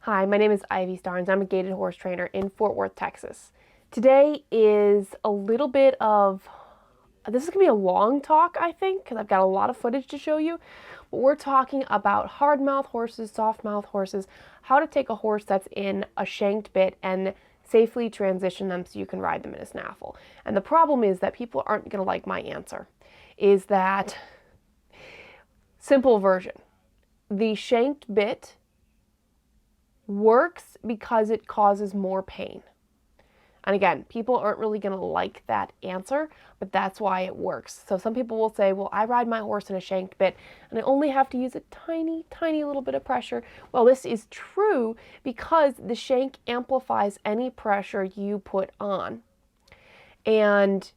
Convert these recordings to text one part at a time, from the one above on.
Hi, my name is Ivy Starnes. I'm a gaited horse trainer in Fort Worth, Texas. Today is a little bit of, this is going to be a long talk, I think, because I've got a lot of footage to show you. But we're talking about hard mouth horses, soft mouth horses, how to take a horse that's in a shanked bit and safely transition them so you can ride them in a snaffle. And the problem is that people aren't going to like my answer, is that, simple version, the shanked bit works because it causes more pain. And again, people aren't really going to like that answer, but that's why it works. So some people will say, well, I ride my horse in a shanked bit and I only have to use a tiny, tiny little bit of pressure. Well, this is true because the shank amplifies any pressure you put on. And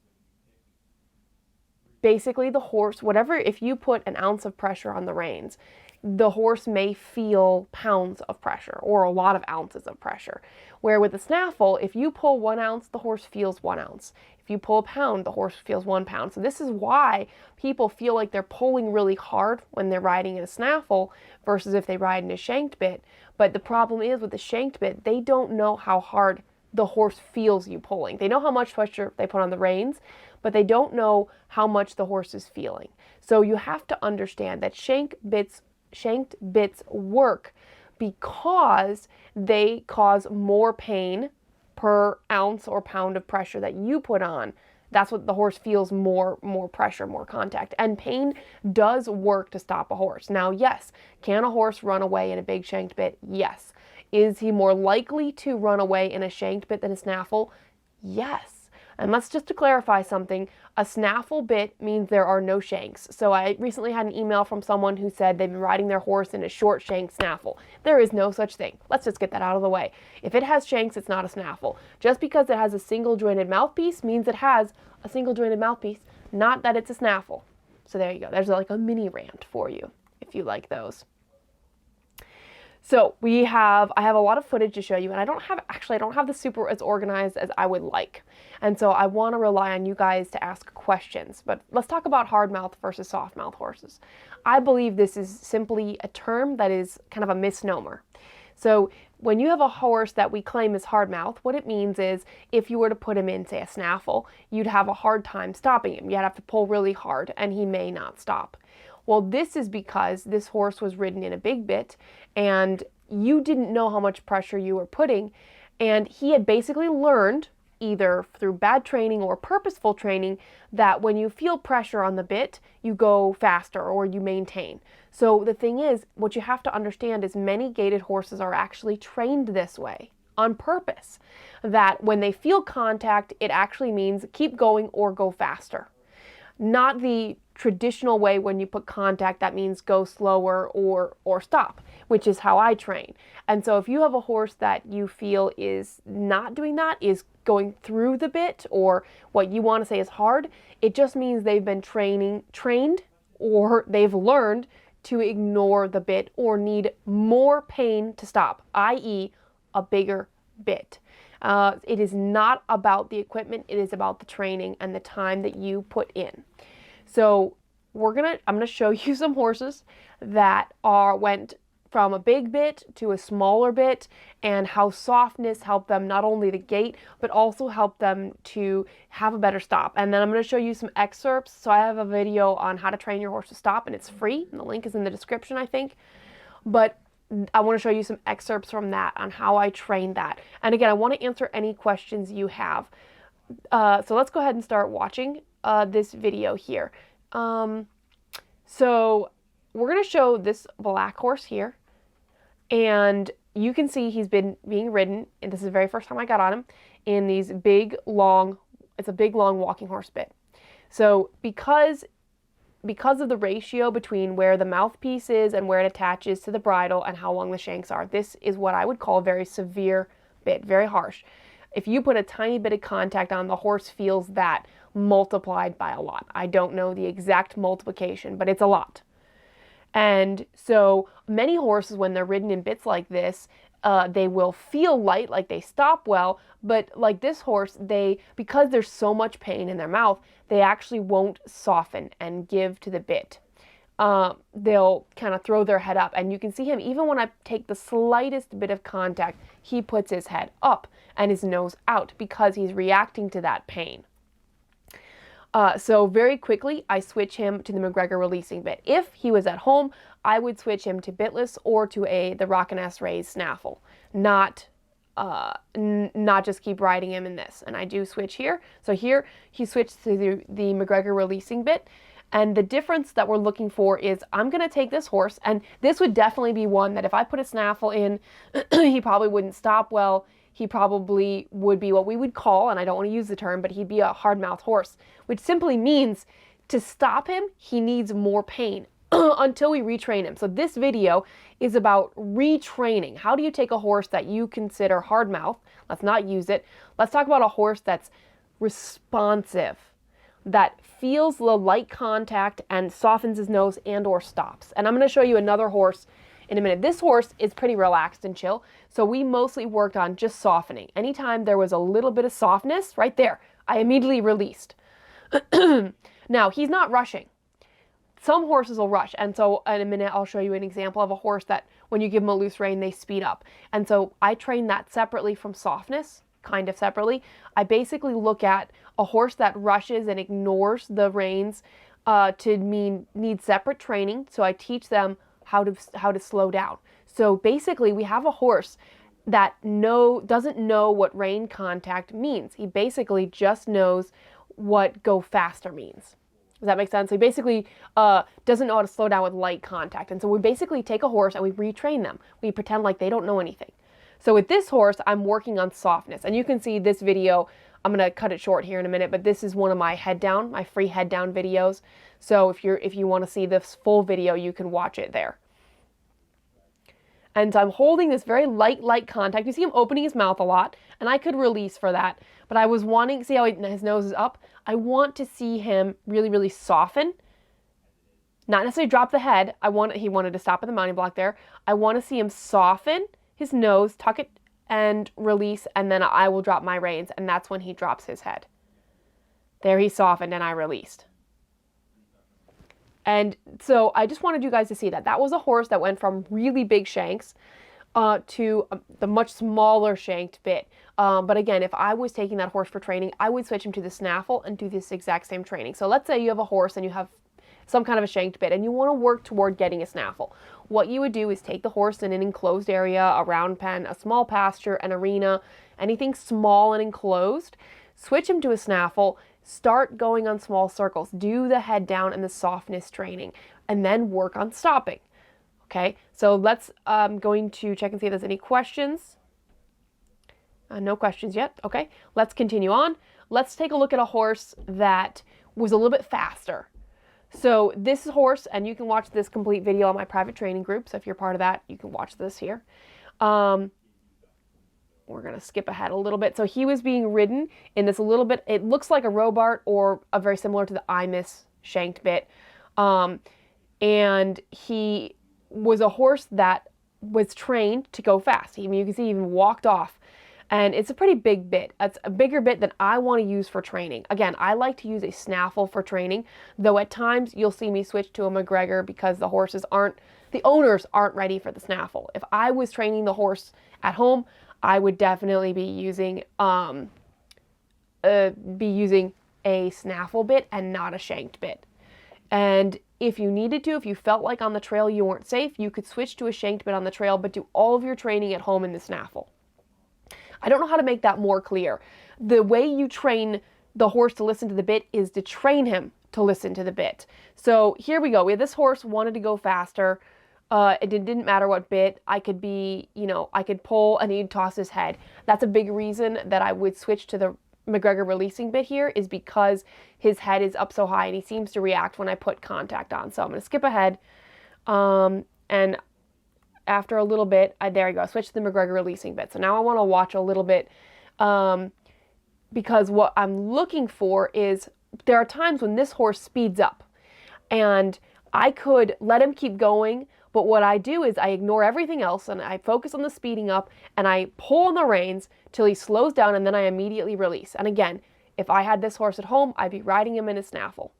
basically the horse, whatever, if you put an ounce of pressure on the reins, the horse may feel pounds of pressure or a lot of ounces of pressure. Where with the snaffle, if you pull 1 ounce, the horse feels 1 ounce. If you pull a pound, the horse feels 1 pound. So this is why people feel like they're pulling really hard when they're riding in a snaffle versus if they ride in a shanked bit. But the problem is with the shanked bit, they don't know how hard the horse feels you pulling. They know how much pressure they put on the reins, but they don't know how much the horse is feeling. So you have to understand that shanked bits work because they cause more pain per ounce or pound of pressure that you put on. That's what the horse feels, more pressure, more contact. And pain does work to stop a horse. Now, yes, can a horse run away in a big shanked bit? Yes. Is he more likely to run away in a shanked bit than a snaffle? Yes. And let's just to clarify something, a snaffle bit means there are no shanks. So I recently had an email from someone who said they've been riding their horse in a short shank snaffle. There is no such thing. Let's just get that out of the way. If it has shanks, it's not a snaffle. Just because it has a single jointed mouthpiece means it has a single jointed mouthpiece, not that it's a snaffle. So there you go. There's like a mini rant for you if you like those. So I have a lot of footage to show you, and I don't have the super as organized as I would like. And so I want to rely on you guys to ask questions. But let's talk about hard mouth versus soft mouth horses. I believe this is simply a term that is kind of a misnomer. So when you have a horse that we claim is hard mouth, what it means is if you were to put him in, say, a snaffle, you'd have a hard time stopping him. You'd have to pull really hard, and he may not stop. Well, this is because this horse was ridden in a big bit and you didn't know how much pressure you were putting, and he had basically learned, either through bad training or purposeful training, that when you feel pressure on the bit, you go faster or you maintain. So the thing is, what you have to understand is many gaited horses are actually trained this way on purpose, that when they feel contact, it actually means keep going or go faster. Not the traditional way when you put contact that means go slower or stop, which is how I train. And so if you have a horse that you feel is not doing that, is going through the bit, or what you want to say is hard, it just means they've been trained or they've learned to ignore the bit or need more pain to stop, i.e. a bigger bit. It is not about the equipment, it is about the training and the time that you put in. So I'm gonna show you some horses that went from a big bit to a smaller bit, and how softness helped them not only the gait, but also helped them to have a better stop. And then I'm gonna show you some excerpts. So I have a video on how to train your horse to stop, and it's free, and the link is in the description, I think. But I want to show you some excerpts from that on how I trained that. And again, I want to answer any questions you have. So let's go ahead and start watching this video here. So we're going to show this black horse here. And you can see he's been being ridden, and this is the very first time I got on him, in these big, long, it's a big, long walking horse bit. So because of the ratio between where the mouthpiece is and where it attaches to the bridle and how long the shanks are, this is what I would call a very severe bit, very harsh. If you put a tiny bit of contact on, the horse feels that multiplied by a lot. I don't know the exact multiplication, but it's a lot. And so many horses, when they're ridden in bits like this, they will feel light, like they stop well, but like this horse, because there's so much pain in their mouth, they actually won't soften and give to the bit. they'll kind of throw their head up. And you can see him, even when I take the slightest bit of contact, he puts his head up and his nose out because he's reacting to that pain. So very quickly, I switch him to the McGregor releasing bit. If he was at home, I would switch him to bitless or to the Rock&S Rays snaffle, not just keep riding him in this. And I do switch here. So here he switched to the McGregor releasing bit. And the difference that we're looking for is I'm going to take this horse, and this would definitely be one that if I put a snaffle in, he probably wouldn't stop well. He probably would be what we would call, and I don't want to use the term, but he'd be a hard-mouthed horse, which simply means to stop him, he needs more pain until we retrain him. So this video is about retraining. How do you take a horse that you consider hard-mouthed? Let's not use it. Let's talk about a horse that's responsive, that feels the light contact and softens his nose and or stops. And I'm going to show you another horse in a minute. This horse is pretty relaxed and chill, so we mostly worked on just softening. Anytime there was a little bit of softness, right there, I immediately released. Now, he's not rushing. Some horses will rush, and so in a minute I'll show you an example of a horse that when you give them a loose rein, they speed up. And so I train that separately from softness, kind of separately. I basically look at a horse that rushes and ignores the reins need separate training, so I teach them how to slow down. So basically we have a horse that doesn't know what rein contact means. He basically just knows what go faster means. Does that make sense? So he basically doesn't know how to slow down with light contact. And so we basically take a horse and we retrain them. We pretend like they don't know anything. So with this horse, I'm working on softness. And you can see this video, I'm going to cut it short here in a minute, but this is one of my my free head down videos. So if you want to see this full video, you can watch it there. And I'm holding this very light contact. You see him opening his mouth a lot, and I could release for that. But I was wanting, see how his nose is up? I want to see him really soften. Not necessarily drop the head. He wanted to stop at the mounting block there. I want to see him soften his nose, tuck it and release, and then I will drop my reins, and that's when he drops his head. There he softened and I released. And so I just wanted you guys to see that. That was a horse that went from really big shanks to the much smaller shanked bit. But again, if I was taking that horse for training, I would switch him to the snaffle and do this exact same training. So let's say you have a horse and you have some kind of a shanked bit and you want to work toward getting a snaffle. What you would do is take the horse in an enclosed area, a round pen, a small pasture, an arena, anything small and enclosed, switch him to a snaffle, start going on small circles, do the head down and the softness training, and then work on stopping. Okay, so let's, going to check and see if there's any questions. No questions yet. Okay, let's continue on. Let's take a look at a horse that was a little bit faster. So this horse, and you can watch this complete video on my private training group, so if you're part of that, you can watch this here. We're going to skip ahead a little bit. So he was being ridden in this a little bit, it looks like a Robart or a very similar to the Imus shanked bit. And he was a horse that was trained to go fast. I mean, you can see he even walked off. And it's a pretty big bit. It's a bigger bit than I want to use for training. Again, I like to use a snaffle for training, though at times you'll see me switch to a McGregor because the owners aren't ready for the snaffle. If I was training the horse at home, I would definitely be using a snaffle bit and not a shanked bit. And if you needed to, if you felt like on the trail you weren't safe, you could switch to a shanked bit on the trail, but do all of your training at home in the snaffle. I don't know how to make that more clear. The way you train the horse to listen to the bit is to train him to listen to the bit. So here we go. We had this horse wanted to go faster. It didn't matter what bit. I could pull and he'd toss his head. That's a big reason that I would switch to the McGregor releasing bit here, is because his head is up so high and he seems to react when I put contact on. So I'm going to skip ahead. And after a little bit, there you go, I switched to the McGregor releasing bit. So now I want to watch a little bit because what I'm looking for is there are times when this horse speeds up and I could let him keep going, but what I do is I ignore everything else and I focus on the speeding up and I pull on the reins till he slows down and then I immediately release. And again, if I had this horse at home, I'd be riding him in a snaffle.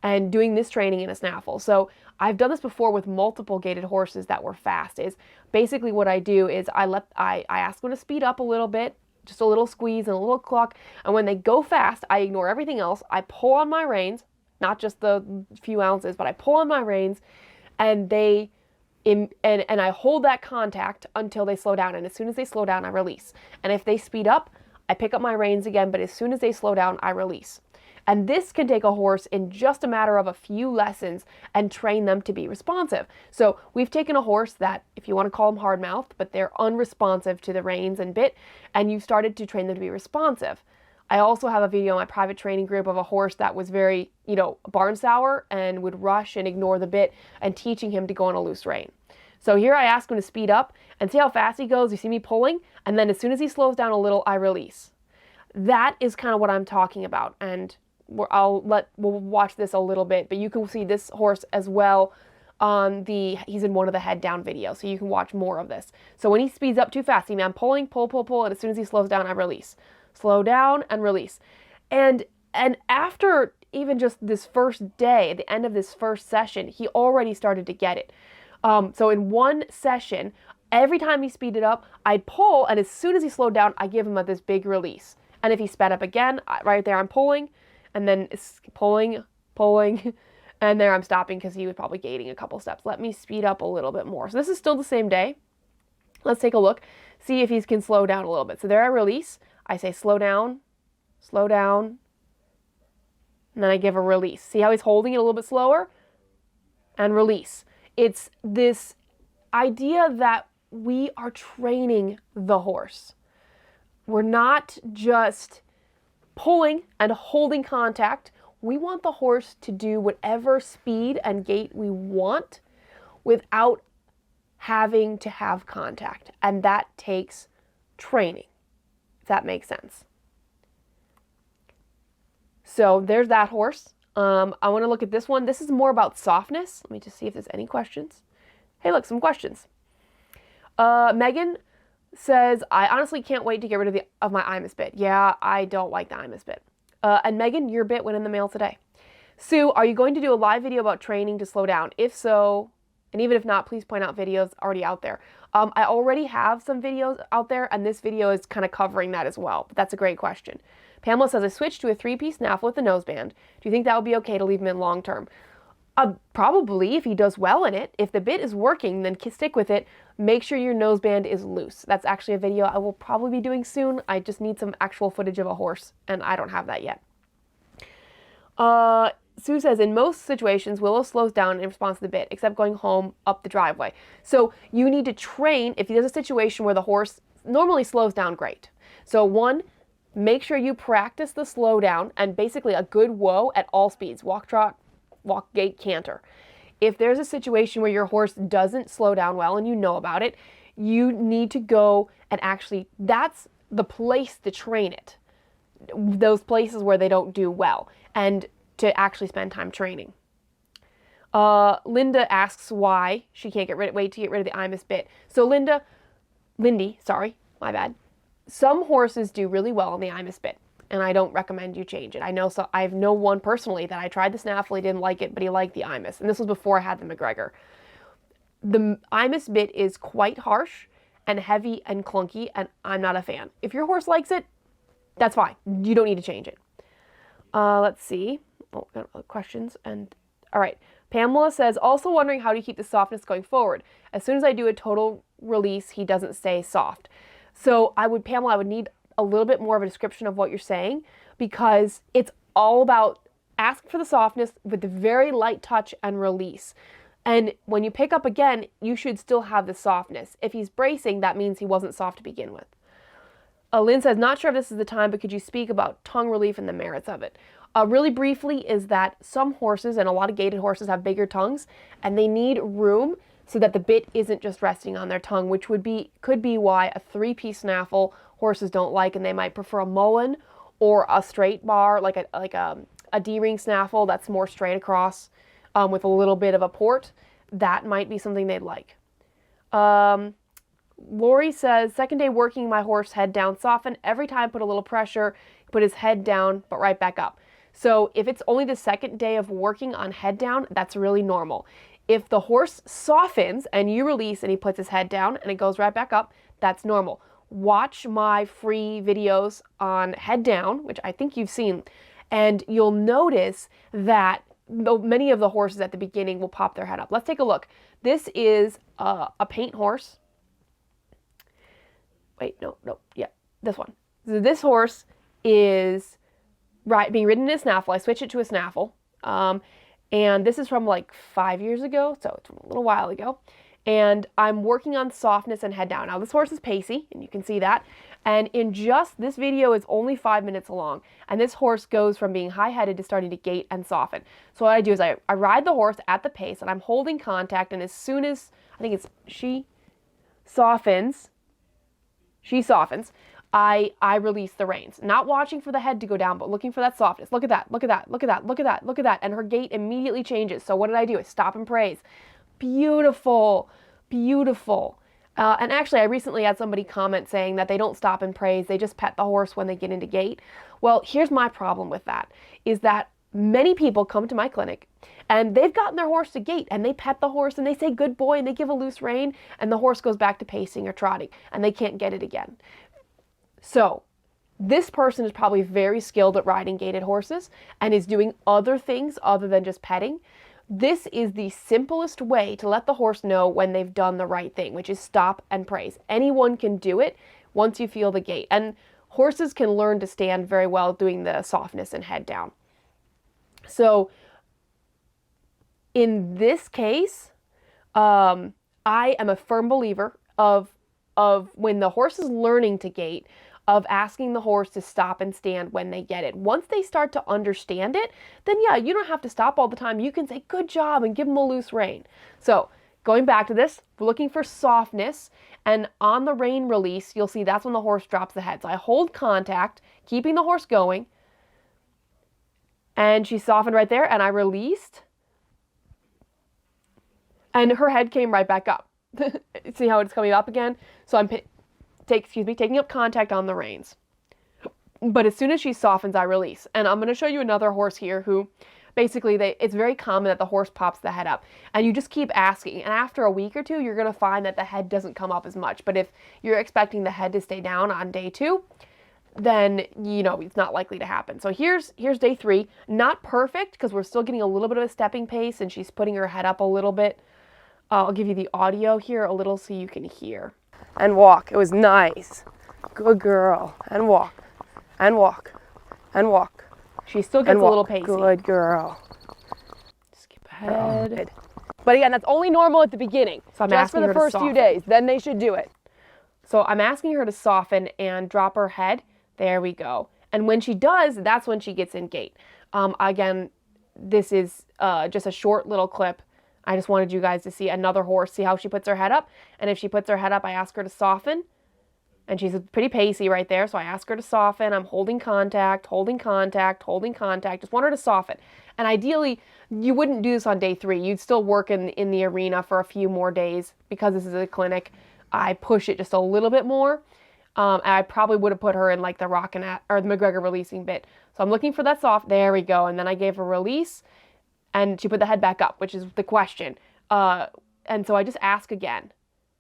and doing this training in a snaffle. So I've done this before with multiple gaited horses that were fast. Is basically what I do is I ask them to speed up a little bit, just a little squeeze and a little cluck, and when they go fast, I ignore everything else. I pull on my reins, not just the few ounces, but I pull on my reins, and I hold that contact until they slow down. And as soon as they slow down, I release. And if they speed up, I pick up my reins again, but as soon as they slow down, I release. And this can take a horse in just a matter of a few lessons and train them to be responsive. So we've taken a horse that, if you want to call them hard-mouthed, but they're unresponsive to the reins and bit, and you've started to train them to be responsive. I also have a video in my private training group of a horse that was very, barn sour and would rush and ignore the bit, and teaching him to go on a loose rein. So here I ask him to speed up and see how fast he goes. You see me pulling, and then as soon as he slows down a little, I release. That is kind of what I'm talking about, and we'll watch this a little bit, but you can see this horse as well on he's in one of the head down videos, so you can watch more of this. So when he speeds up too fast, see me, I'm pulling, pull, and as soon as he slows down, I release. Slow down and release. And after even just this first day, at the end of this first session, he already started to get it. So in one session, every time he speeded up, I'd pull, and as soon as he slowed down, I give him this big release. And if he sped up again, right there I'm pulling, and then it's pulling, and there I'm stopping because he was probably gaiting a couple steps. Let me speed up a little bit more. So this is still the same day. Let's take a look, see if he can slow down a little bit. So there I release. I say slow down, and then I give a release. See how he's holding it a little bit slower? And release. It's this idea that we are training the horse. We're not just pulling and holding contact. We want the horse to do whatever speed and gait we want without having to have contact. And that takes training, if that makes sense. So there's that horse. I want to look at this one. This is more about softness. Let me just see if there's any questions. Hey, look, some questions. Megan says, I honestly can't wait to get rid of my Imus bit. Yeah, I don't like the Imus bit. And Megan, your bit went in the mail today. Sue, are you going to do a live video about training to slow down? If so, and even if not, please point out videos already out there. I already have some videos out there, and this video is kind of covering that as well. But that's a great question. Pamela says, I switched to a 3-piece snaffle with a noseband. Do you think that would be okay to leave him in long term? Probably, if he does well in it. If the bit is working, then stick with it. Make sure your noseband is loose. That's actually a video I will probably be doing soon. I just need some actual footage of a horse, and I don't have that yet. Sue says, in most situations, Willow slows down in response to the bit, except going home up the driveway. So you need to train, if there's a situation where the horse normally slows down, great. So one, make sure you practice the slow down and basically a good whoa at all speeds, walk, trot, walk, gait, canter. If there's a situation where your horse doesn't slow down well and you know about it, you need to go and actually, that's the place to train it. Those places where they don't do well, and to actually spend time training. Linda asks why she can't wait to get rid of the Imus bit. So Lindy, sorry, my bad. Some horses do really well on the Imus bit, and I don't recommend you change it. I know one personally that I tried the snaffle, he didn't like it, but he liked the Imus, and this was before I had the McGregor. The Imus bit is quite harsh and heavy and clunky, and I'm not a fan. If your horse likes it, that's fine. You don't need to change it. Let's see. Oh, got other questions. And all right. Pamela says, also wondering how to keep the softness going forward. As soon as I do a total release, he doesn't stay soft. So Pamela, I would need a little bit more of a description of what you're saying, because it's all about ask for the softness with the very light touch and release. And when you pick up again, you should still have the softness. If he's bracing, that means he wasn't soft to begin with. Lynn says, not sure if this is the time, but could you speak about tongue relief and the merits of it? Really briefly is that some horses, and a lot of gaited horses, have bigger tongues, and they need room so that the bit isn't just resting on their tongue, which could be why a 3-piece snaffle horses don't like, and they might prefer a mullen or a straight bar, like a D-ring snaffle that's more straight across with a little bit of a port. That might be something they'd like. Lori says, second day working my horse head down, soften. Every time I put a little pressure, put his head down, but right back up. So if it's only the second day of working on head down, that's really normal. If the horse softens and you release and he puts his head down and it goes right back up, that's normal. Watch my free videos on head down, which I think you've seen, and you'll notice that many of the horses at the beginning will pop their head up. Let's take a look. This is a paint horse. Wait, no, yeah, this one. So this horse is being ridden in a snaffle. I switched it to a snaffle. And this is from like 5 years ago, so it's a little while ago. And I'm working on softness and head down. Now this horse is pacey, and you can see that. And in just, this video is only 5 minutes long. And this horse goes from being high-headed to starting to gait and soften. So what I do is I ride the horse at the pace, and I'm holding contact, and as soon as, I think it's she softens, I release the reins, not watching for the head to go down, but looking for that softness. Look at that, look at that, look at that, look at that, look at that. And her gait immediately changes. So what did I do? I stop and praise. Beautiful, beautiful. And actually, I recently had somebody comment saying that they don't stop and praise. They just pet the horse when they get into gait. Well, here's my problem with that, is that many people come to my clinic and they've gotten their horse to gait and they pet the horse and they say good boy and they give a loose rein and the horse goes back to pacing or trotting and they can't get it again. So this person is probably very skilled at riding gaited horses and is doing other things other than just petting. This is the simplest way to let the horse know when they've done the right thing, which is stop and praise. Anyone can do it once you feel the gait. And horses can learn to stand very well doing the softness and head down. So in this case, I am a firm believer of when the horse is learning to gait, of asking the horse to stop and stand when they get it. Once they start to understand it, then yeah, you don't have to stop all the time. You can say good job and give them a loose rein. So going back to this, we're looking for softness, and on the rein release, you'll see that's when the horse drops the head. So I hold contact, keeping the horse going, and she softened right there, and I released, and her head came right back up. See how it's coming up again? So I'm taking up contact on the reins. But as soon as she softens, I release. And I'm going to show you another horse here who basically, it's very common that the horse pops the head up. And you just keep asking. And after a week or two, you're going to find that the head doesn't come up as much. But if you're expecting the head to stay down on day 2, then, you know, it's not likely to happen. So here's day 3. Not perfect, because we're still getting a little bit of a stepping pace, and she's putting her head up a little bit. I'll give you the audio here a little so you can hear. And walk. It was nice. Good girl. And walk. And walk. And walk. She still gets a little pacey. Good girl. Skip ahead. But again, that's only normal at the beginning. So I'm just for the first few days. Then they should do it. So I'm asking her to soften and drop her head. There we go. And when she does, that's when she gets in gait. Again, this is just a short little clip. I just wanted you guys to see another horse, see how she puts her head up. And if she puts her head up, I ask her to soften. And she's pretty pacey right there, so I ask her to soften. I'm holding contact, holding contact, holding contact. Just want her to soften. And ideally, you wouldn't do this on day 3. You'd still work in the arena for a few more days. Because this is a clinic, I push it just a little bit more. And I probably would have put her in like the Rockinette or the McGregor releasing bit. So I'm looking for that soft. There we go. And then I gave her release. And she put the head back up, which is the question. And so I just ask again.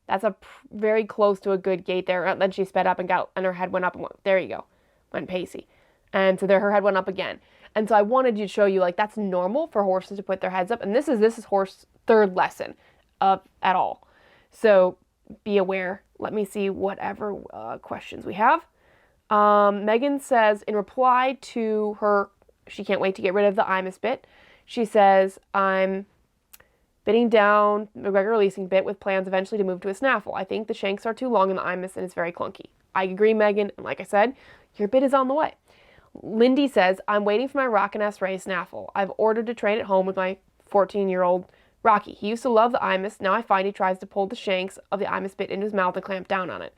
That's very close to a good gait there. And then she sped up and her head went up and went, there you go, went pacey. And so there her head went up again. And so I wanted to show you, like, that's normal for horses to put their heads up. And this is horse 3rd lesson at all. So be aware. Let me see whatever questions we have. Megan says, in reply to her, she can't wait to get rid of the Imus bit. She says, I'm bitting down McGregor releasing bit with plans eventually to move to a snaffle. I think the shanks are too long in the Imus and it's very clunky. I agree, Megan. And like I said, your bit is on the way. Lindy says, I'm waiting for my Rockiness Ray snaffle. I've ordered to train at home with my 14-year-old Rocky. He used to love the Imus. Now I find he tries to pull the shanks of the Imus bit into his mouth and clamp down on it.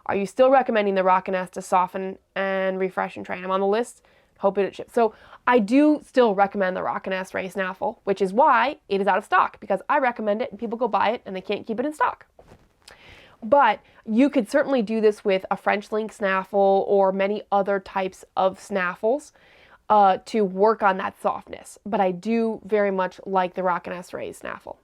Are you still recommending the Rockiness to soften and refresh and train? I'm on the list. Hope it ships. So I do still recommend the Rockiness Ray snaffle, which is why it is out of stock, because I recommend it and people go buy it and they can't keep it in stock. But you could certainly do this with a French link snaffle or many other types of snaffles. to work on that softness. But I do very much like the Rockin' Raised snaffle.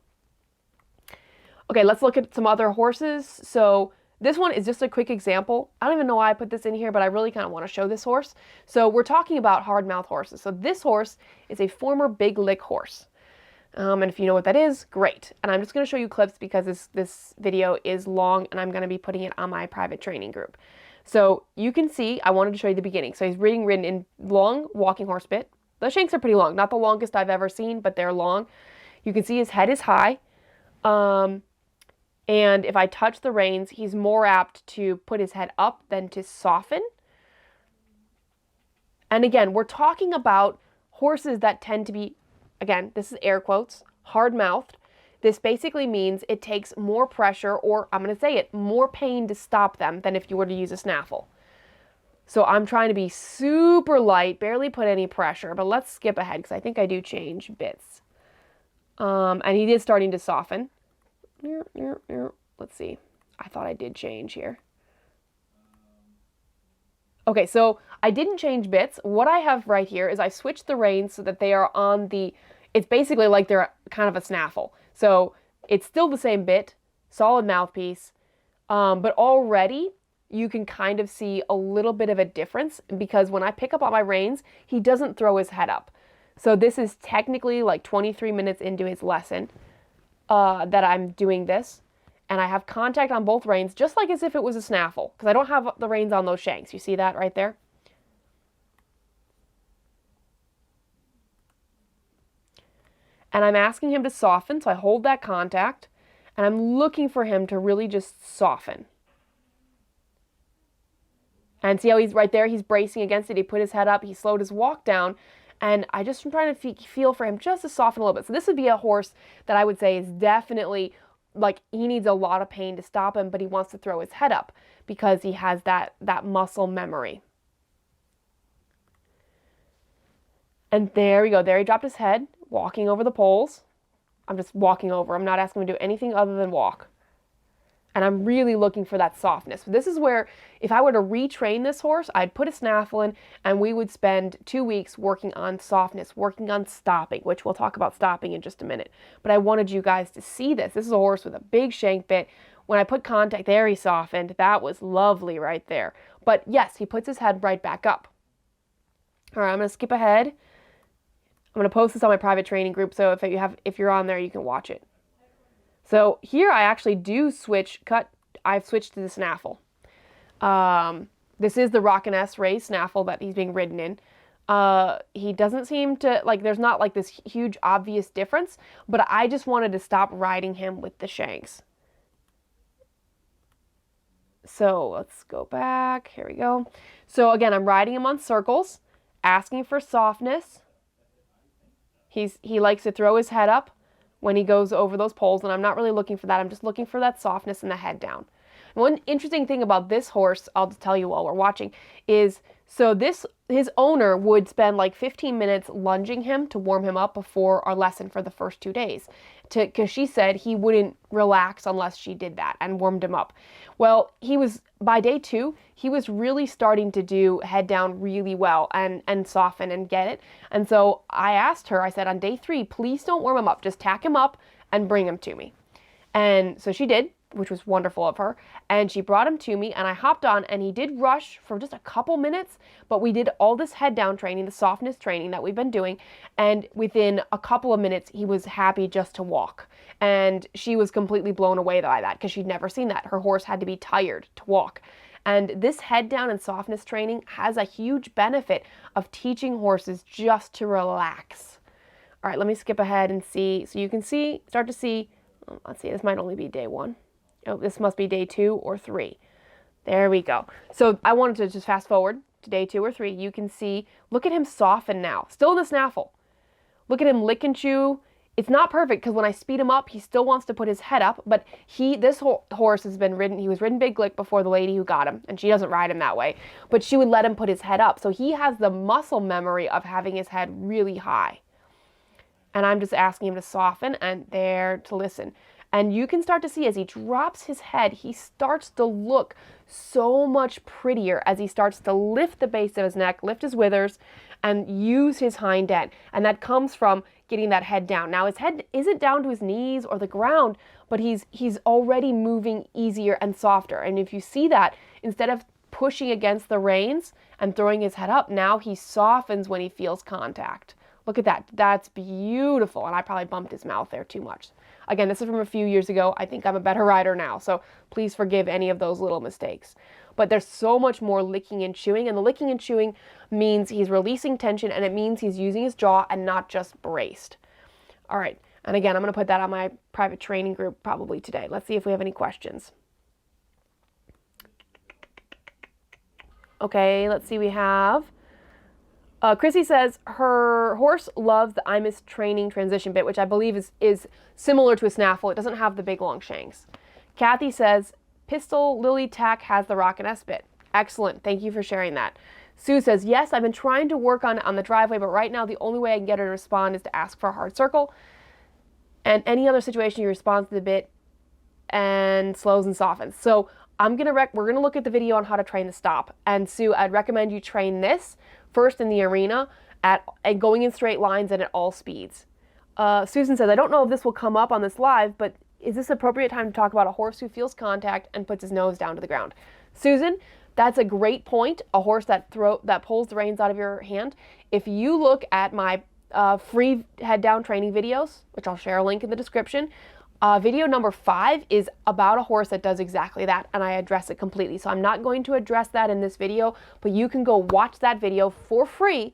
Okay, let's look at some other horses. So this one is just a quick example. I don't even know why I put this in here, but I really kind of want to show this horse. So we're talking about hard mouth horses. So this horse is a former big lick horse. And if you know what that is, great. And I'm just going to show you clips because this video is long and I'm going to be putting it on my private training group. So you can see, I wanted to show you the beginning. So he's being ridden in long walking horse bit. The shanks are pretty long, not the longest I've ever seen, but they're long. You can see his head is high. And if I touch the reins, he's more apt to put his head up than to soften. And again, we're talking about horses that tend to be, again, this is air quotes, hard-mouthed. This basically means it takes more pressure, or I'm going to say it, more pain to stop them than if you were to use a snaffle. So I'm trying to be super light, barely put any pressure, but let's skip ahead because I think I do change bits. And he is starting to soften. Let's see. I thought I did change here. Okay, so I didn't change bits. What I have right here is I switched the reins so that they are on the, it's basically like they're kind of a snaffle. So it's still the same bit, solid mouthpiece, but already you can kind of see a little bit of a difference because when I pick up on my reins, he doesn't throw his head up. So this is technically like 23 minutes into his lesson that I'm doing this. And I have contact on both reins, just like as if it was a snaffle, because I don't have the reins on those shanks. You see that right there? And I'm asking him to soften, so I hold that contact, and I'm looking for him to really just soften. And see how he's right there? He's bracing against it. He put his head up. He slowed his walk down. And I just am trying to feel for him just to soften a little bit. So this would be a horse that I would say is definitely, like, he needs a lot of pain to stop him, but he wants to throw his head up because he has that muscle memory. And there we go. There he dropped his head, walking over the poles. I'm just walking over. I'm not asking him to do anything other than walk. And I'm really looking for that softness. This is where, if I were to retrain this horse, I'd put a snaffle in and we would spend 2 weeks working on softness, working on stopping, which we'll talk about stopping in just a minute. But I wanted you guys to see this. This is a horse with a big shank bit. When I put contact there, he softened. That was lovely right there. But yes, he puts his head right back up. All right, I'm going to skip ahead. I'm going to post this on my private training group, so if you're on there, you can watch it. So here I actually do I've switched to the snaffle. This is the Rockin' Raised snaffle that he's being ridden in. He doesn't seem to, like, there's not like this huge obvious difference, but I just wanted to stop riding him with the shanks. So let's go back. Here we go. So again, I'm riding him on circles, asking for softness. He likes to throw his head up when he goes over those poles, and I'm not really looking for that. I'm just looking for that softness and the head down. One interesting thing about this horse, I'll just tell you while we're watching, is so his owner would spend like 15 minutes lunging him to warm him up before our lesson for the first 2 days, because she said he wouldn't relax unless she did that and warmed him up. Well, by day 2, he was really starting to do head down really well and soften and get it. And so I asked her, I said, on day 3, please don't warm him up. Just tack him up and bring him to me. And so she did, which was wonderful of her. And she brought him to me and I hopped on, and he did rush for just a couple minutes, but we did all this head down training, the softness training that we've been doing. And within a couple of minutes, he was happy just to walk. And she was completely blown away by that because she'd never seen that. Her horse had to be tired to walk. And this head down and softness training has a huge benefit of teaching horses just to relax. All right, let me skip ahead and see. So you can start to see, let's see, this might only be day 1. Oh, this must be day 2 or 3. There we go. So I wanted to just fast forward to day 2 or 3. You can see, look at him soften now. Still in the snaffle. Look at him lick and chew. It's not perfect because when I speed him up, he still wants to put his head up. But this horse has been ridden. He was ridden big lick before the lady who got him, and she doesn't ride him that way. But she would let him put his head up. So he has the muscle memory of having his head really high. And I'm just asking him to soften and there to listen. And you can start to see as he drops his head, he starts to look so much prettier as he starts to lift the base of his neck, lift his withers, and use his hind end. And that comes from getting that head down. Now his head isn't down to his knees or the ground, but he's already moving easier and softer. And if you see that, instead of pushing against the reins and throwing his head up, now he softens when he feels contact. Look at that. That's beautiful. And I probably bumped his mouth there too much. Again, this is from a few years ago. I think I'm a better rider now, so please forgive any of those little mistakes. But there's so much more licking and chewing, and the licking and chewing means he's releasing tension, and it means he's using his jaw and not just braced. All right, and again, I'm going to put that on my private training group probably today. Let's see if we have any questions. Okay, let's see, we have... Chrissy says her horse loves the IMUS training transition bit, which I believe is similar to a snaffle. It doesn't have the big long shanks. Kathy says Pistol Lily Tack has the Rock and S bit. Excellent. Thank you for sharing that. Sue says, yes, I've been trying to work on the driveway, but right now the only way I can get her to respond is to ask for a hard circle. And any other situation, you respond to the bit and slows and softens. So we're going to look at the video on how to train the stop. And Sue, I'd recommend you train this first in the arena and going in straight lines and at all speeds. Susan says, I don't know if this will come up on this live, but is this appropriate time to talk about a horse who feels contact and puts his nose down to the ground? Susan, that's a great point. A horse that pulls the reins out of your hand. If you look at my free head down training videos, which I'll share a link in the description, video number 5 is about a horse that does exactly that, and I address it completely. So I'm not going to address that in this video, but you can go watch that video for free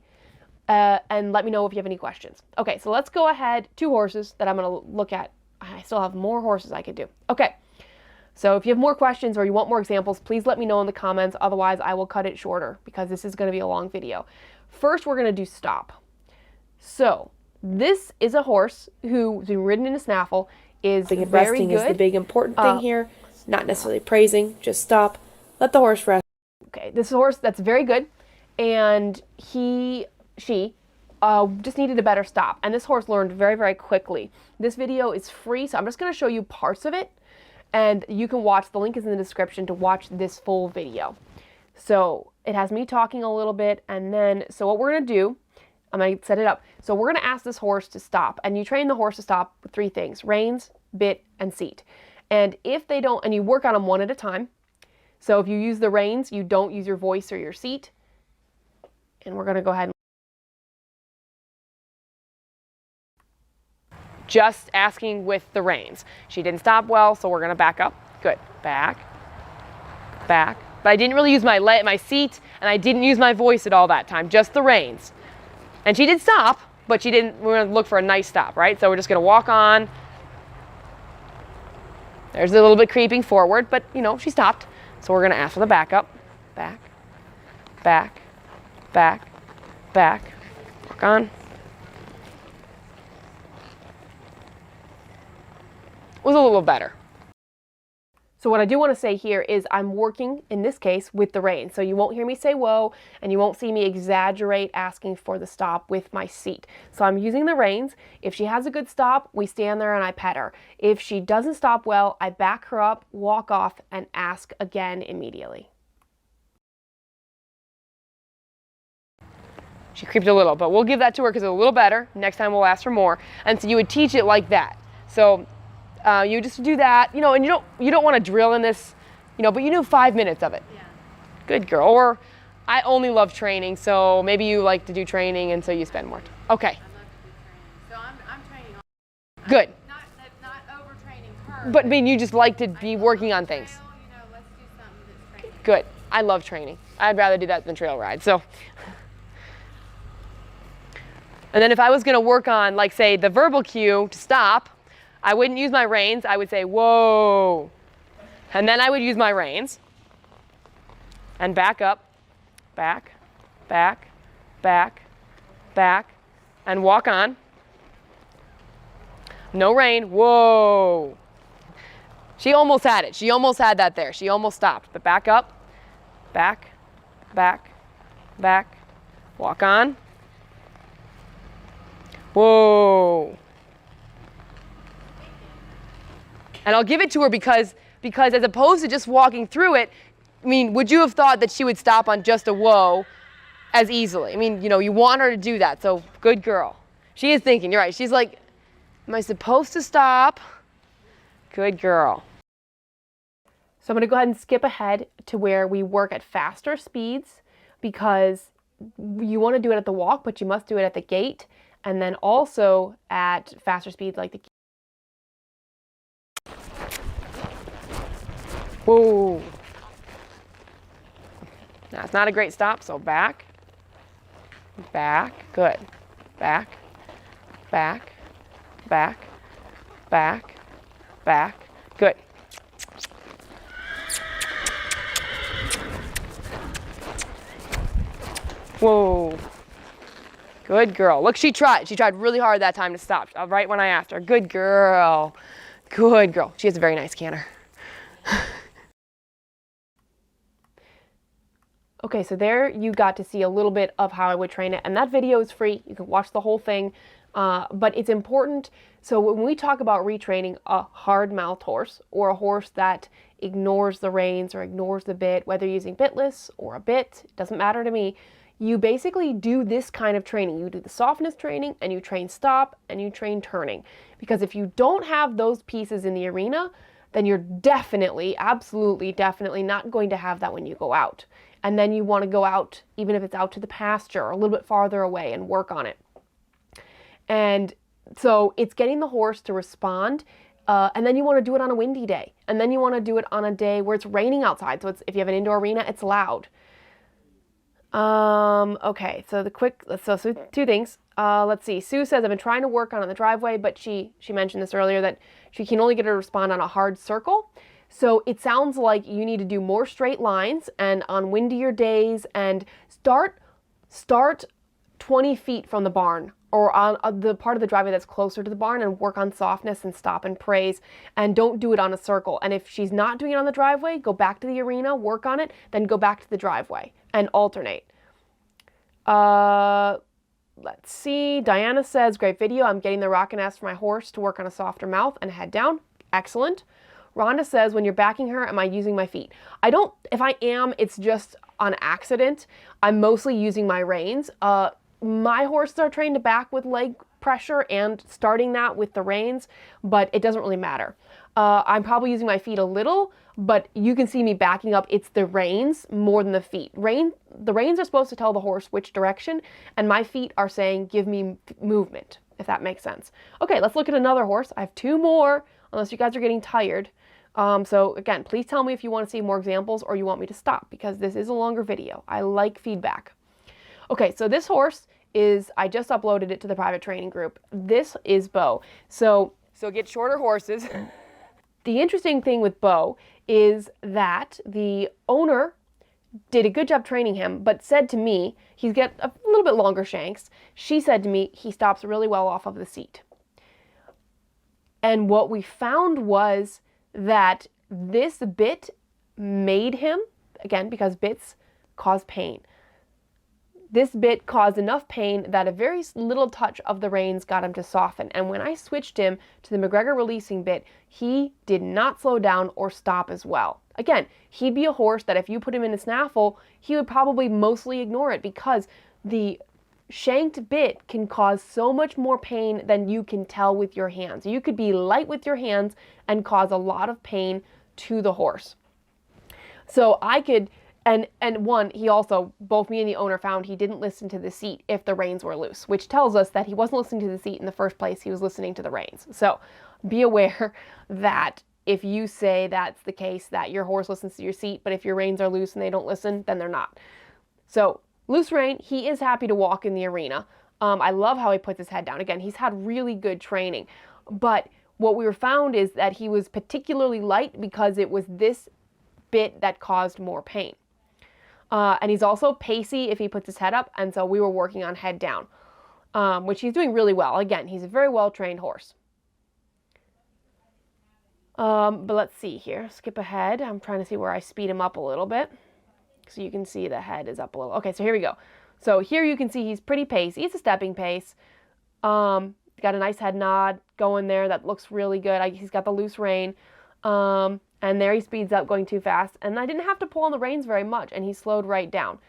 and let me know if you have any questions. Okay, so let's go ahead. 2 horses that I'm going to look at. I still have more horses I could do. Okay, so if you have more questions or you want more examples, please let me know in the comments. Otherwise, I will cut it shorter because this is going to be a long video. First, we're going to do stop. So this is a horse who's been ridden in a snaffle. Is very resting good. Is the big important thing here. Not necessarily praising, just stop. Let the horse rest. Okay, this is a horse that's very good, and she just needed a better stop. And this horse learned very, very quickly. This video is free, so I'm just going to show you parts of it, and you can watch. The link is in the description to watch this full video. So it has me talking a little bit, and then, so what we're going to do, I'm going to set it up. So we're going to ask this horse to stop, and you train the horse to stop with 3 things: reins, bit, and seat. And if they don't, and you work on them one at a time. So if you use the reins, you don't use your voice or your seat. And we're going to go ahead and just asking with the reins. She didn't stop well, so we're going to back up. Good. Back, back. But I didn't really use my seat, and I didn't use my voice at all that time, just the reins. And she did stop, but she didn't. We're going to look for a nice stop, right? So we're just going to walk on. There's a little bit creeping forward, but, you know, she stopped. So we're going to ask for the backup. Back, back, back, back. Walk on. Was a little better. So what I do want to say here is I'm working, in this case, with the reins. So you won't hear me say whoa, and you won't see me exaggerate asking for the stop with my seat. So I'm using the reins. If she has a good stop, we stand there and I pet her. If she doesn't stop well, I back her up, walk off, and ask again immediately. She creeped a little, but we'll give that to her because it's a little better. Next time we'll ask for more. And so you would teach it like that. So you just do that, you know, and you don't want to drill in this, you know, but you do 5 minutes of it. Yeah. Good girl. Or I only love training, so maybe you like to do training, and so you spend more time. Okay. I love to do training. So I'm training. Good. Not overtraining her. But I mean, you just like to be working on things. Trail, you know, let's do something that's training. Good. I love training. I'd rather do that than trail ride. So. And then if I was going to work on, like, say, the verbal cue to stop, I wouldn't use my reins. I would say, whoa. And then I would use my reins and back up, back, back, back, back, and walk on. No rein. Whoa. She almost had it. She almost had that there. She almost stopped. But back up, back, back, back, walk on. Whoa. And I'll give it to her because as opposed to just walking through it, I mean, would you have thought that she would stop on just a whoa as easily. I mean, you know, you want her to do that, so good girl. She is thinking, you're right. She's like, am I supposed to stop? Good girl. So I'm going to go ahead and skip ahead to where we work at faster speeds, because you want to do it at the walk, but you must do it at the gait, and then also at faster speeds like the... Whoa. That's not a great stop, so back, back, good. Back, back, back, back, back, good. Whoa. Good girl. Look, she tried. She tried really hard that time to stop, right when I asked her. Good girl. Good girl. She has a very nice canter. Okay, so there you got to see a little bit of how I would train it, and that video is free. You can watch the whole thing, but it's important. So when we talk about retraining a hard-mouthed horse, or a horse that ignores the reins or ignores the bit, whether using bitless or a bit, it doesn't matter to me, you basically do this kind of training. You do the softness training, and you train stop, and you train turning. Because if you don't have those pieces in the arena, then you're definitely, absolutely, definitely not going to have that when you go out. And then you want to go out, even if it's out to the pasture or a little bit farther away, and work on it. And so it's getting the horse to respond, and then you want to do it on a windy day. And then you want to do it on a day where it's raining outside. So if you have an indoor arena, it's loud. Okay, so so two things. Let's see. Sue says, I've been trying to work on it in the driveway, but she mentioned this earlier, that she can only get her to respond on a hard circle. So it sounds like you need to do more straight lines and on windier days, and start 20 feet from the barn, or on the part of the driveway that's closer to the barn, and work on softness and stop and praise, and don't do it on a circle. And if she's not doing it on the driveway, go back to the arena, work on it, then go back to the driveway and alternate. Let's see. Diana says, great video. I'm getting the rock and ask for my horse to work on a softer mouth and head down. Excellent. Rhonda says, when you're backing her, am I using my feet? I don't, if I am, it's just on accident. I'm mostly using my reins. My horses are trained to back with leg pressure and starting that with the reins, but it doesn't really matter. I'm probably using my feet a little, but you can see me backing up. It's the reins more than the feet. The reins are supposed to tell the horse which direction, and my feet are saying, give me movement, if that makes sense. Okay, let's look at another horse. I have two more, unless you guys are getting tired. So again, please tell me if you want to see more examples or you want me to stop, because this is a longer video. I like feedback. Okay, so this horse is, I just uploaded it to the private training group. This is Beau. So get shorter horses. The interesting thing with Beau is that the owner did a good job training him, but said to me, he's got a little bit longer shanks. She said to me, he stops really well off of the seat. And what we found was that this bit made him, again, because bits cause pain, this bit caused enough pain that a very little touch of the reins got him to soften. And when I switched him to the McGregor releasing bit, he did not slow down or stop as well. Again, he'd be a horse that if you put him in a snaffle, he would probably mostly ignore it, because the shanked bit can cause so much more pain than you can tell with your hands. You could be light with your hands and cause a lot of pain to the horse. So I could, and one, he also, both me and the owner found he didn't listen to the seat if the reins were loose, which tells us that he wasn't listening to the seat in the first place, he was listening to the reins. So be aware that if you say that's the case, that your horse listens to your seat, but if your reins are loose and they don't listen, then they're not. So loose rein, he is happy to walk in the arena. I love how he puts his head down. Again, he's had really good training. But what we found is that he was particularly light because it was this bit that caused more pain. And he's also pacey if he puts his head up, and so we were working on head down, which he's doing really well. Again, he's a very well-trained horse. But let's see here. Skip ahead. I'm trying to see where I speed him up a little bit, so you can see the head is up a little. Okay, so here we go. So here you can see he's pretty pacey. It's a stepping pace. Got a nice head nod going there. That looks really good. He's got the loose rein. And there he speeds up going too fast. And I didn't have to pull on the reins very much, and he slowed right down.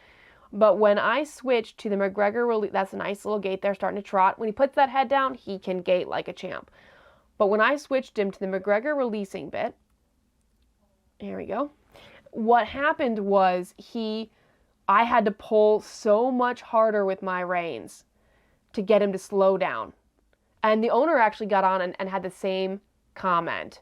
But when I switch to the McGregor release, that's a nice little gait there, starting to trot. When he puts that head down, he can gait like a champ. But when I switched him to the McGregor releasing bit, here we go. What happened was I had to pull so much harder with my reins to get him to slow down. And the owner actually got on and had the same comment.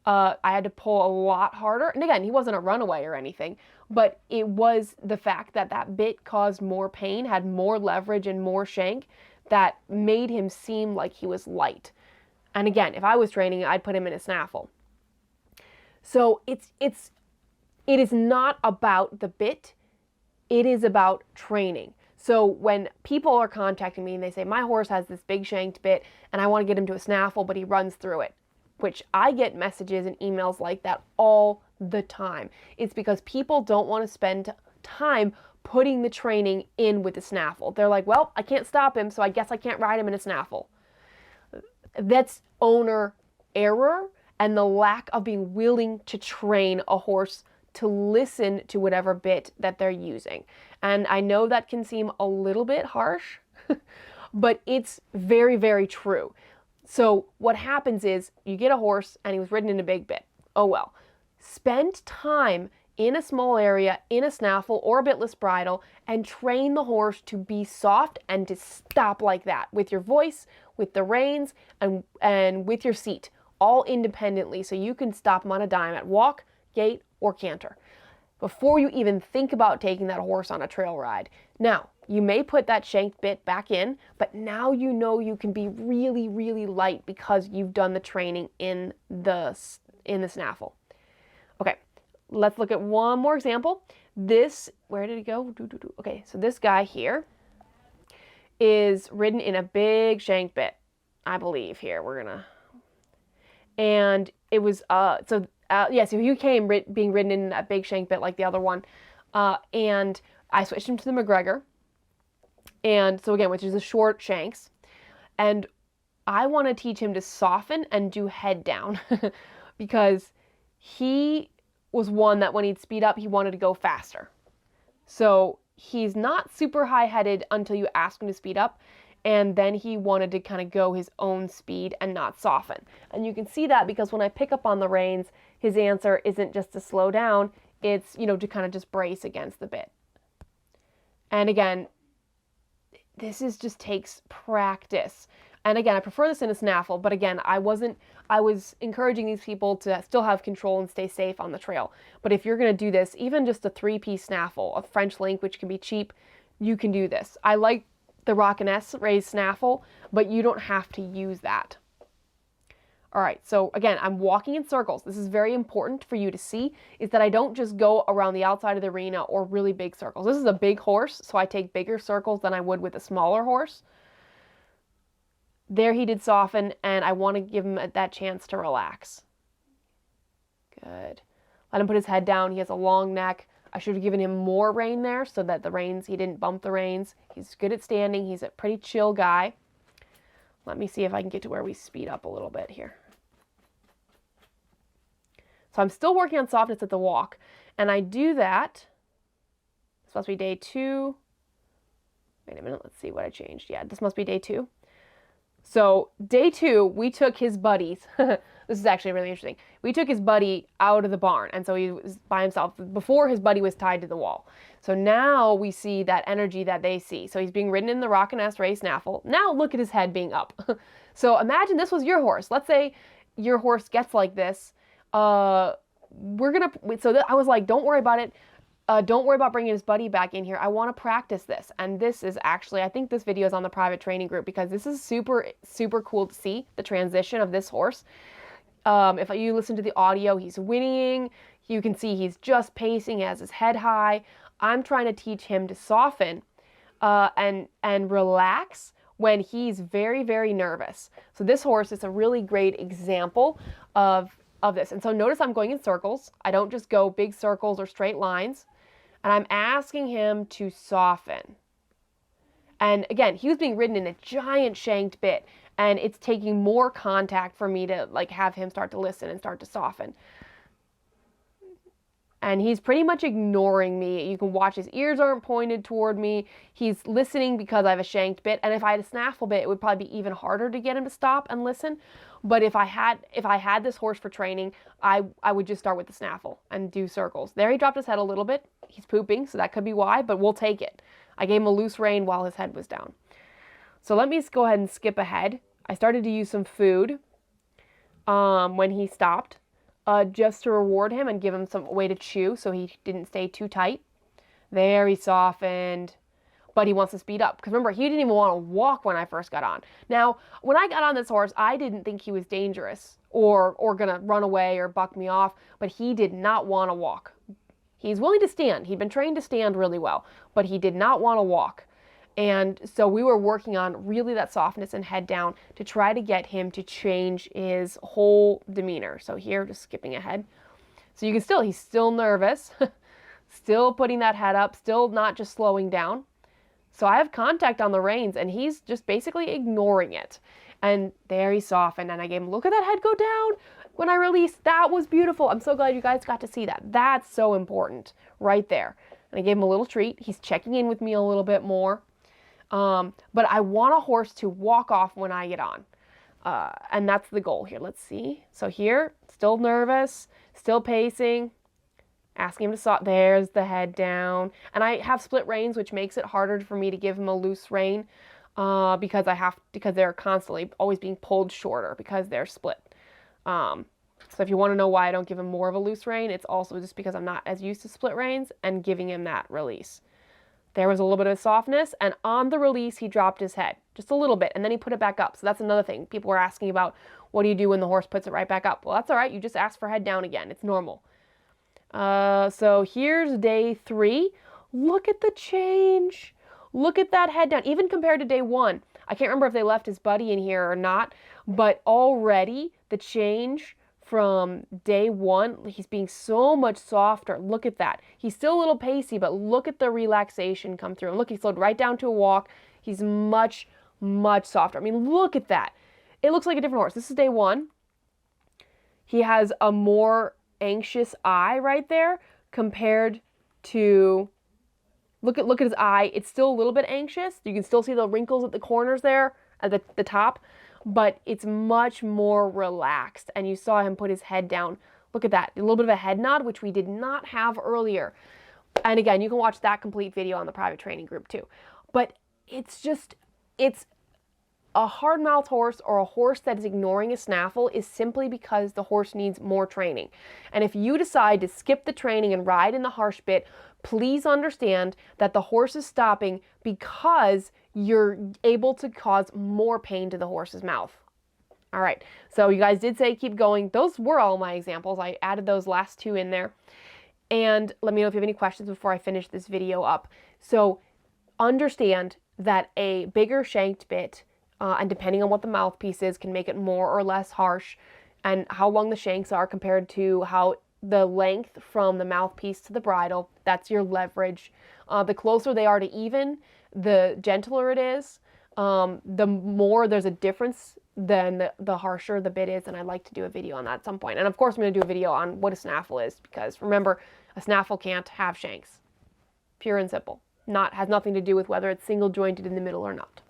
I had to pull a lot harder. And again, he wasn't a runaway or anything, but it was the fact that that bit caused more pain, had more leverage and more shank that made him seem like he was light. And again, if I was training, I'd put him in a snaffle. So it is not about the bit. It is about training. So when people are contacting me and they say, my horse has this big shanked bit and I want to get him to a snaffle, but he runs through it, which I get messages and emails like that all the time. It's because people don't want to spend time putting the training in with the snaffle. They're like, well, I can't stop him, so I guess I can't ride him in a snaffle. That's owner error and the lack of being willing to train a horse to listen to whatever bit that they're using. And I know that can seem a little bit harsh, but it's very, very true. So what happens is you get a horse and he was ridden in a big bit. Oh well. Spend time in a small area, in a snaffle or a bitless bridle, and train the horse to be soft and to stop like that with your voice, with the reins, and with your seat, all independently, so you can stop them on a dime at walk, gait, or canter before you even think about taking that horse on a trail ride. Now, you may put that shanked bit back in, but now you know you can be really, really light because you've done the training in the snaffle. Okay, let's look at one more example. This, where did it go? Okay, so this guy here is ridden in a big shanked bit, I believe here. And it was, so he came being ridden in a big shank bit like the other one. And I switched him to the McGregor. And so again, which is the short shanks. And I want to teach him to soften and do head down because he was one that when he'd speed up, he wanted to go faster. So he's not super high-headed until you ask him to speed up. And then he wanted to kind of go his own speed and not soften. And you can see that because when I pick up on the reins, his answer isn't just to slow down, it's, to kind of just brace against the bit. And again, this just takes practice. And again, I prefer this in a snaffle, but again, I was encouraging these people to still have control and stay safe on the trail. But if you're going to do this, even just a 3-piece snaffle, a French link, which can be cheap, you can do this. I like the Rock-and-S raised snaffle, but you don't have to use that. All right, so again, I'm walking in circles. This is very important for you to see, is that I don't just go around the outside of the arena or really big circles. This is a big horse, so I take bigger circles than I would with a smaller horse. There he did soften, and I want to give him that chance to relax. Good. Let him put his head down. He has a long neck. I should have given him more rein there so that he didn't bump the reins. He's good at standing. He's a pretty chill guy. Let me see if I can get to where we speed up a little bit here. So I'm still working on softness at the walk, and I do that. This must be day 2. Wait a minute, let's see what I changed. Yeah, this must be day 2. So day 2, we took his buddies. This is actually really interesting. We took his buddy out of the barn, and so he was by himself. Before, his buddy was tied to the wall. So now we see that energy that they see. So he's being ridden in the Rock-and-S race snaffle. Now look at his head being up. So imagine this was your horse. Let's say your horse gets like this. I was like, don't worry about it. Don't worry about bringing his buddy back in here. I want to practice this. And this is actually, I think this video is on the private training group because this is super, super cool to see the transition of this horse. If you listen to the audio, he's whinnying. You can see he's just pacing, he has his head high. I'm trying to teach him to soften and relax when he's very, very nervous. So this horse is a really great example of this. And so notice I'm going in circles. I don't just go big circles or straight lines. And I'm asking him to soften. And again, he was being ridden in a giant shanked bit. And it's taking more contact for me to have him start to listen and start to soften. and he's pretty much ignoring me. You can watch his ears aren't pointed toward me. He's listening because I have a shanked bit, and if I had a snaffle bit, it would probably be even harder to get him to stop and listen. But if I had this horse for training, I would just start with the snaffle and do circles. There, he dropped his head a little bit. He's pooping, so that could be why, but we'll take it. I gave him a loose rein while his head was down. So let me go ahead and skip ahead. I started to use some food when he stopped, just to reward him and give him some way to chew so he didn't stay too tight. There, he softened, but he wants to speed up. Because remember, he didn't even want to walk when I first got on. Now, when I got on this horse, I didn't think he was dangerous or going to run away or buck me off, but he did not want to walk. He's willing to stand. He'd been trained to stand really well, but he did not want to walk. And so we were working on really that softness and head down to try to get him to change his whole demeanor. So here, just skipping ahead. So you can he's still nervous, still putting that head up, still not just slowing down. So I have contact on the reins and he's just basically ignoring it. And there he softened and I gave him, look at that head go down when I released. That was beautiful. I'm so glad you guys got to see that. That's so important right there. And I gave him a little treat. He's checking in with me a little bit more. But I want a horse to walk off when I get on. And that's the goal here. Let's see. So here, still nervous, still pacing, asking him to stop. There's the head down. And I have split reins, which makes it harder for me to give him a loose rein, because they're constantly always being pulled shorter because they're split. So if you want to know why I don't give him more of a loose rein, it's also just because I'm not as used to split reins and giving him that release. There was a little bit of softness, and on the release, he dropped his head just a little bit, and then he put it back up. So that's another thing. People were asking about, what do you do when the horse puts it right back up? Well, that's all right. You just ask for head down again. It's normal. So here's day 3. Look at the change. Look at that head down. Even compared to day 1, I can't remember if they left his buddy in here or not, but already the change from day 1, he's being so much softer. Look at that. He's still a little pacey, but look at the relaxation come through. And look, he slowed right down to a walk. He's much, much softer. I mean, look at that. It looks like a different horse. This is day 1. He has a more anxious eye right there compared to, look at his eye. It's still a little bit anxious. You can still see the wrinkles at the corners there at the top, but it's much more relaxed. And you saw him put his head down. Look at that. A little bit of a head nod, which we did not have earlier. And again, you can watch that complete video on the private training group too. But it's a hard-mouthed horse or a horse that is ignoring a snaffle is simply because the horse needs more training. And if you decide to skip the training and ride in the harsh bit, please understand that the horse is stopping because you're able to cause more pain to the horse's mouth. All right, so you guys did say keep going. Those were all my examples. I added those last 2 in there. And let me know if you have any questions before I finish this video up. So understand that a bigger shanked bit, and depending on what the mouthpiece is, can make it more or less harsh, and how long the shanks are compared to how the length from the mouthpiece to the bridle. That's your leverage. The closer they are to even, the gentler it is. The more there's a difference, then the harsher the bit is, and I'd like to do a video on that at some point. And of course I'm going to do a video on what a snaffle is, because remember, a snaffle can't have shanks. Pure and simple. Has nothing to do with whether it's single jointed in the middle or not.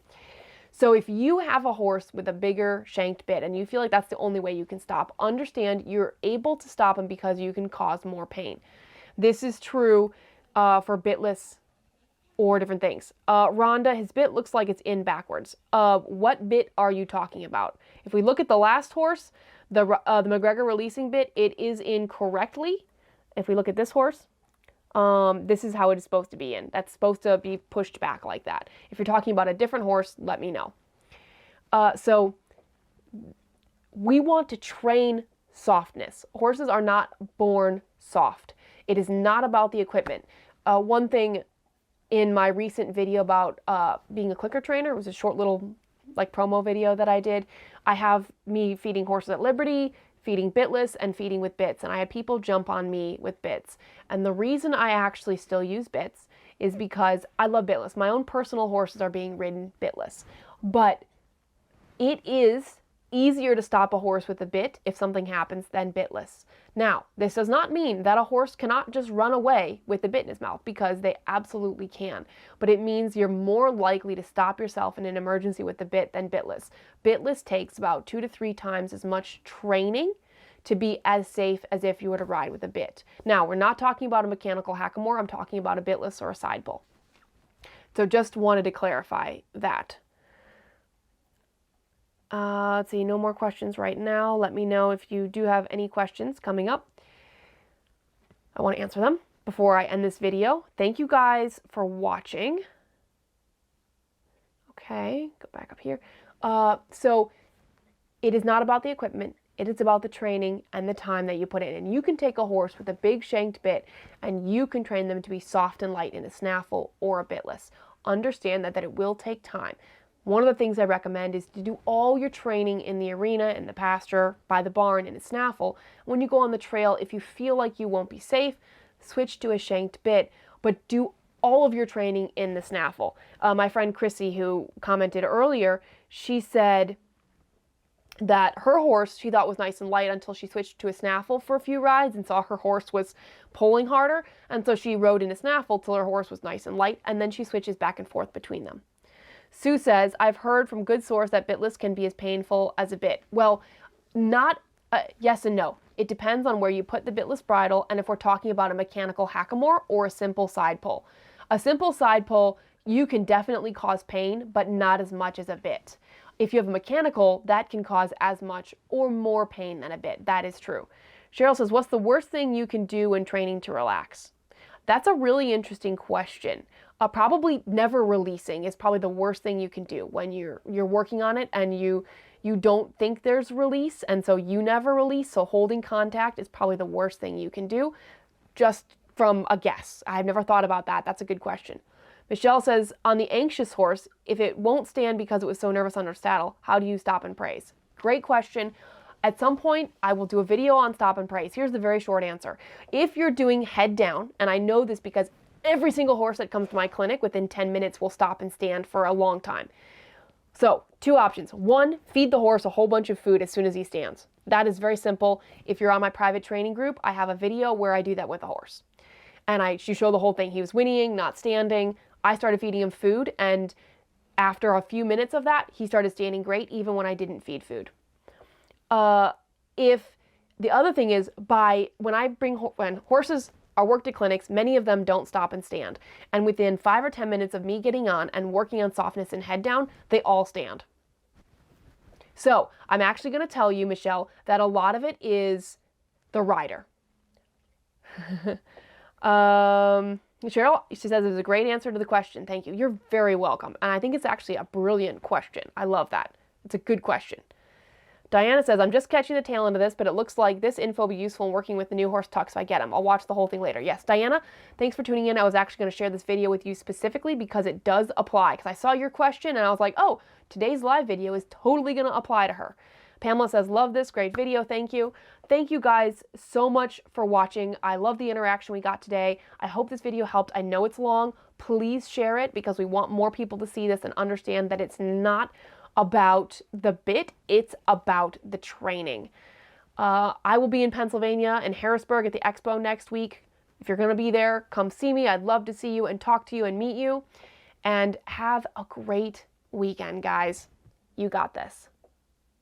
So if you have a horse with a bigger shanked bit and you feel like that's the only way you can stop, understand you're able to stop him because you can cause more pain. This is true for bitless or different things. Rhonda, his bit looks like it's in backwards. What bit are you talking about? If we look at the last horse, the McGregor releasing bit, it is in correctly. If we look at this horse, this is how it is supposed to be in. That's supposed to be pushed back like that. If you're talking about a different horse, let me know. So we want to train softness. Horses are not born soft. It is not about the equipment. One thing in my recent video about being a clicker trainer, it was a short little like promo video that I did. I have me feeding horses at Liberty, feeding bitless, and feeding with bits. And I had people jump on me with bits. And the reason I actually still use bits is because I love bitless. My own personal horses are being ridden bitless. But it is easier to stop a horse with a bit if something happens than bitless. Now, this does not mean that a horse cannot just run away with the bit in his mouth, because they absolutely can. But it means you're more likely to stop yourself in an emergency with the bit than bitless. Bitless takes about 2 to 3 times as much training to be as safe as if you were to ride with a bit. Now, we're not talking about a mechanical hackamore. I'm talking about a bitless or a side pull. So just wanted to clarify that. Let's see, no more questions right now. Let me know if you do have any questions coming up. I want to answer them before I end this video. Thank you guys for watching. Okay, go back up here. So it is not about the equipment. It is about the training and the time that you put in. And you can take a horse with a big shanked bit and you can train them to be soft and light in a snaffle or a bitless. Understand that it will take time. One of the things I recommend is to do all your training in the arena, in the pasture, by the barn, in a snaffle. When you go on the trail, if you feel like you won't be safe, switch to a shanked bit, but do all of your training in the snaffle. My friend Chrissy, who commented earlier, she said that her horse she thought was nice and light until she switched to a snaffle for a few rides and saw her horse was pulling harder, and so she rode in a snaffle till her horse was nice and light, and then she switches back and forth between them. Sue says, I've heard from good source that bitless can be as painful as a bit. Well, not yes and no. It depends on where you put the bitless bridle and if we're talking about a mechanical hackamore or a simple side pull. A simple side pull, you can definitely cause pain, but not as much as a bit. If you have a mechanical, that can cause as much or more pain than a bit. That is true. Cheryl says, what's the worst thing you can do when training to relax? That's a really interesting question. Probably never releasing is probably the worst thing you can do when you're working on it and you don't think there's release, and so you never release. So holding contact is probably the worst thing you can do, just from a guess. I've never thought about that. That's a good question. Michelle says, on the anxious horse, if it won't stand because it was so nervous under saddle, how do you stop and praise? Great question. At some point, I will do a video on stop and praise. Here's the very short answer. If you're doing head down, and I know this because every single horse that comes to my clinic within 10 minutes will stop and stand for a long time. So, 2 options. 1, feed the horse a whole bunch of food as soon as he stands. That is very simple. If you're on my private training group, I have a video where I do that with a horse. And you show the whole thing. He was whinnying, not standing. I started feeding him food, and after a few minutes of that, he started standing great, even when I didn't feed food. If the other thing is, when horses are worked at clinics, many of them don't stop and stand. And within 5 or 10 minutes of me getting on and working on softness and head down, they all stand. So I'm actually going to tell you, Michelle, that a lot of it is the rider. Cheryl, she says it was a great answer to the question. Thank you. You're very welcome. And I think it's actually a brilliant question. I love that. It's a good question. Diana says, I'm just catching the tail end of this, but it looks like this info will be useful in working with the new horse tuck, so I get him. I'll watch the whole thing later. Yes, Diana, thanks for tuning in. I was actually going to share this video with you specifically because it does apply. Because I saw your question and I was like, oh, today's live video is totally going to apply to her. Pamela says, love this. Great video. Thank you. Thank you guys so much for watching. I love the interaction we got today. I hope this video helped. I know it's long. Please share it because we want more people to see this and understand that it's not about the bit, it's about the training. I will be in Pennsylvania in Harrisburg at the expo next week. If you're going to be there, come see me. I'd love to see you and talk to you and meet you. And have a great weekend, guys. You got this.